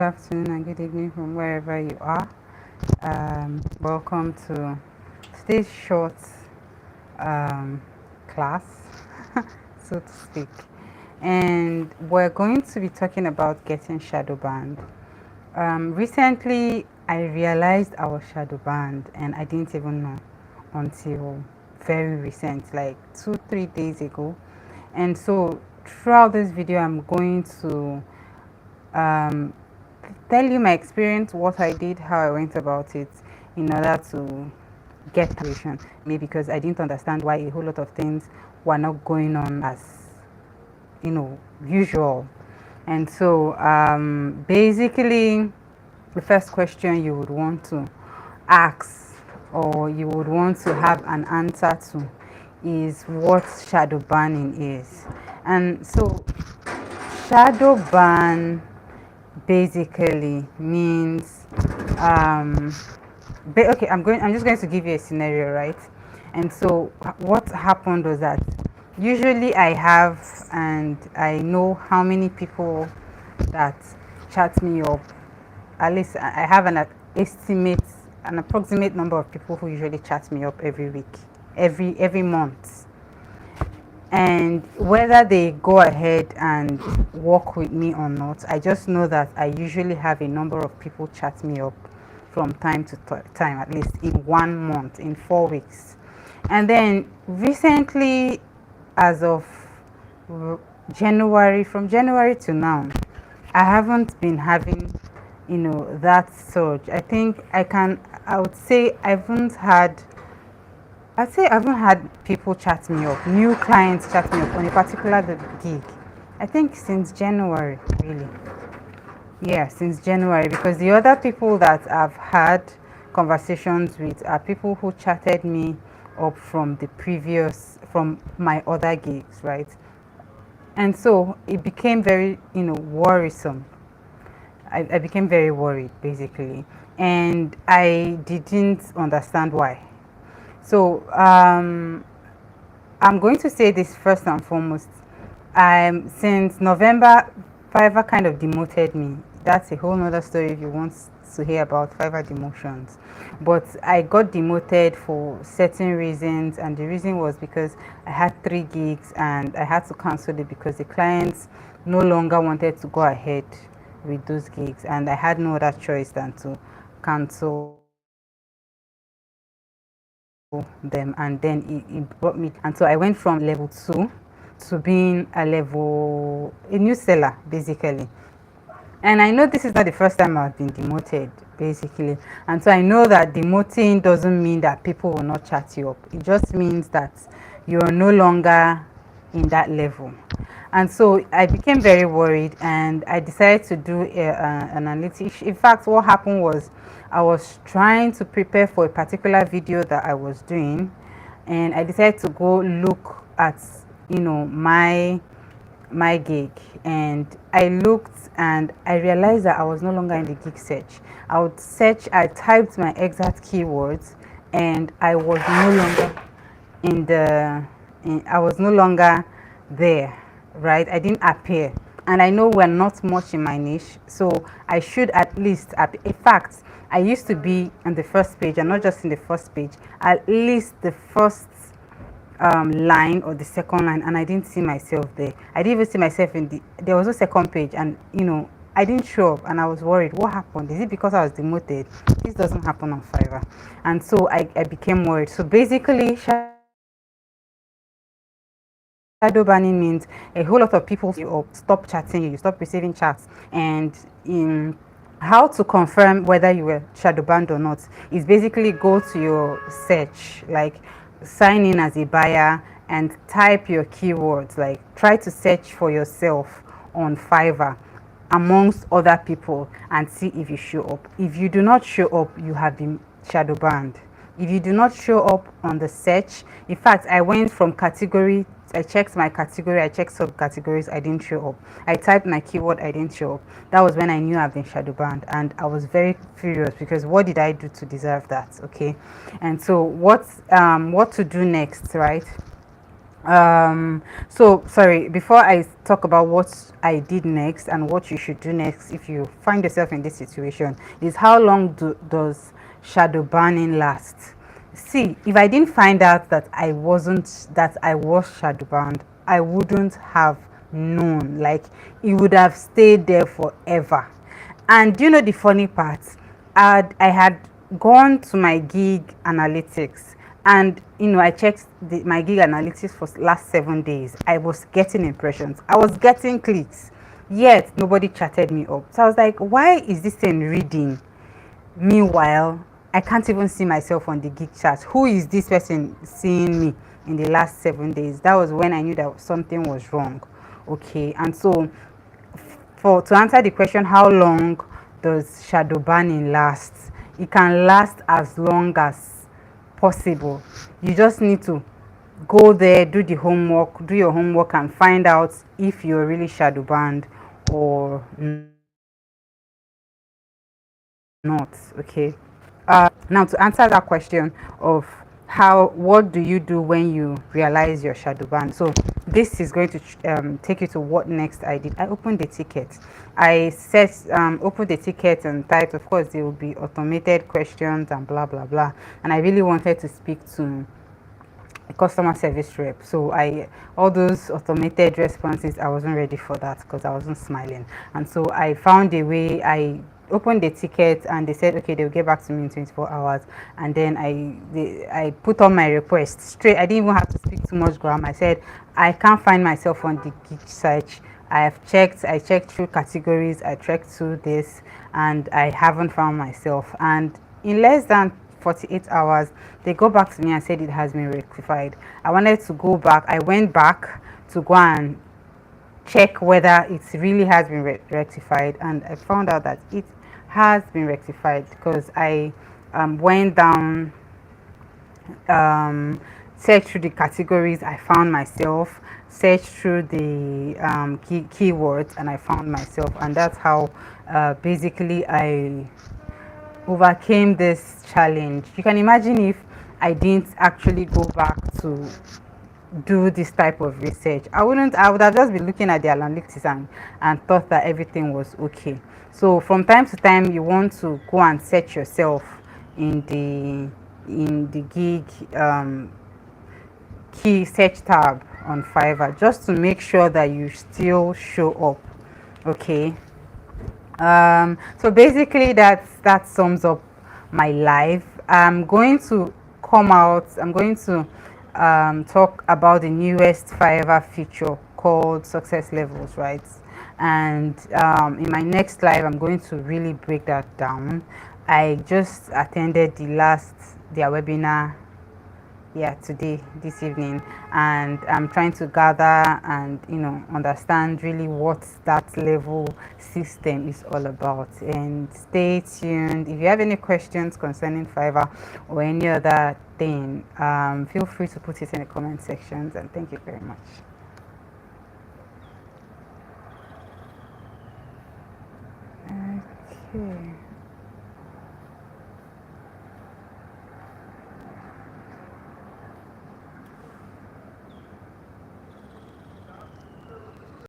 Afternoon and good evening from wherever you are. Welcome to today's short um, class, so to speak. And we're going to be talking about getting shadow banned. Recently, I realized I was shadow banned, and I didn't even know until very recent, like 2-3 days ago. And so, throughout this video, I'm going to um, tell you my experience, what I did, how I went about it in order to get solution. Maybe because I didn't understand why a whole lot of things were not going on as usual. And so basically the first question you would want to ask, or you would want to have an answer to, is what shadow banning is. And so shadow ban basically means okay, I'm just going to give you a scenario, right? And so what happened was that usually I have, and I know how many people that chat me up. At least I have an approximate number of people who usually chat me up every week, every month. And whether they go ahead and work with me or not, I just know that I usually have a number of people chat me up from time to time, at least in 1 month, in 4 weeks. And then recently, as of January, from January to now, I haven't been having that surge. I would say I haven't had people chat me up, new clients chat me up on a particular gig. I think since January, really. Yeah, since January, because the other people that I've had conversations with are people who chatted me up from my other gigs, right? And so it became very, worrisome. I became very worried, basically, and I didn't understand why. So I'm going to say this first and foremost. Since November, Fiverr kind of demoted me. That's a whole nother story if you want to hear about Fiverr demotions. But I got demoted for certain reasons, and the reason was because I had 3 gigs and I had to cancel it because the clients no longer wanted to go ahead with those gigs, and I had no other choice than to cancel them. And then it brought me, and so I went from level 2 to being a new seller, basically. And I know this is not the first time I've been demoted, basically. And so I know that demoting doesn't mean that people will not chat you up. It just means that you're no longer in that level. And so I became very worried, and I decided to do an analytics. In fact, what happened was I was trying to prepare for a particular video that I was doing, and I decided to go look at my gig, and I looked and I realized that I was no longer in the gig search. I typed my exact keywords, and I was no longer I was no longer there, right? I didn't appear. And I know we're not much in my niche, so I should at least in fact, I used to be on the first page, and not just in the first page, at least the first line or the second line, and I didn't see myself there. I didn't even see myself there was no second page, and I didn't show up, and I was worried. What happened? Is it because I was demoted? This doesn't happen on Fiverr. And so I became worried. So basically, shadow banning means a whole lot of people stop chatting you, stop receiving chats. And in how to confirm whether you were shadow banned or not is basically go to your search, like sign in as a buyer and type your keywords, like try to search for yourself on Fiverr amongst other people and see if you show up. If you do not show up, you have been shadow banned. If you do not show up on the search, in fact, I went from category, I checked my category, I checked subcategories, I didn't show up. I typed my keyword, I didn't show up. That was when I knew I've been shadow banned, and I was very furious because what did I do to deserve that? Okay. And so what to do next, right? So sorry, before I talk about what I did next and what you should do next if you find yourself in this situation, is how long does shadow banning last? See, if I didn't find out that I was shadow banned, I wouldn't have known. Like, it would have stayed there forever. And you know the funny part, I had gone to my gig analytics, and I checked my gig analytics for last 7 days. I was getting impressions, I was getting clicks, yet nobody chatted me up. So I was like, why is this thing reading? Meanwhile, I can't even see myself on the gig chat. Who is this person seeing me in the last 7 days? That was when I knew that something was wrong. Okay, and so for to answer the question, how long does shadow banning last? It can last as long as possible. You just need to go there, do your homework, and find out if you're really shadow banned or not. Okay. Now, to answer that question of what do you do when you realize you're shadow banned, so this is going to take you to what next I did. I opened the ticket. I set opened the ticket and typed. Of course, there will be automated questions and blah blah blah, and I really wanted to speak to a customer service rep. So I all those automated responses, I wasn't ready for that because I wasn't smiling. And so I found a way. I opened the ticket and they said, okay, they'll get back to me in 24 hours. And then I put on my request straight. I didn't even have to speak too much grammar. I said, I can't find myself on the gig search. I checked through categories, I checked through this, and I haven't found myself. And in less than 48 hours, they go back to me and said it has been rectified. I wanted to go back. I went back to go and check whether it really has been rectified, and I found out that it has been rectified because I went down, searched through the categories, I found myself, searched through the keywords, and I found myself. And that's how basically I overcame this challenge. You can imagine if I didn't actually go back to do this type of research, I would have just been looking at the analytics and thought that everything was okay. So from time to time, you want to go and search yourself in the gig key search tab on Fiverr, just to make sure that you still show up. Okay. So basically that sums up my life. I'm going to talk about the newest Fiverr feature called success levels, right? And in my next live, I'm going to really break that down. I just attended their webinar, yeah, today, this evening, and I'm trying to gather and understand really what that level system is all about. And stay tuned. If you have any questions concerning Fiverr or any other thing, feel free to put it in the comment sections, and thank you very much.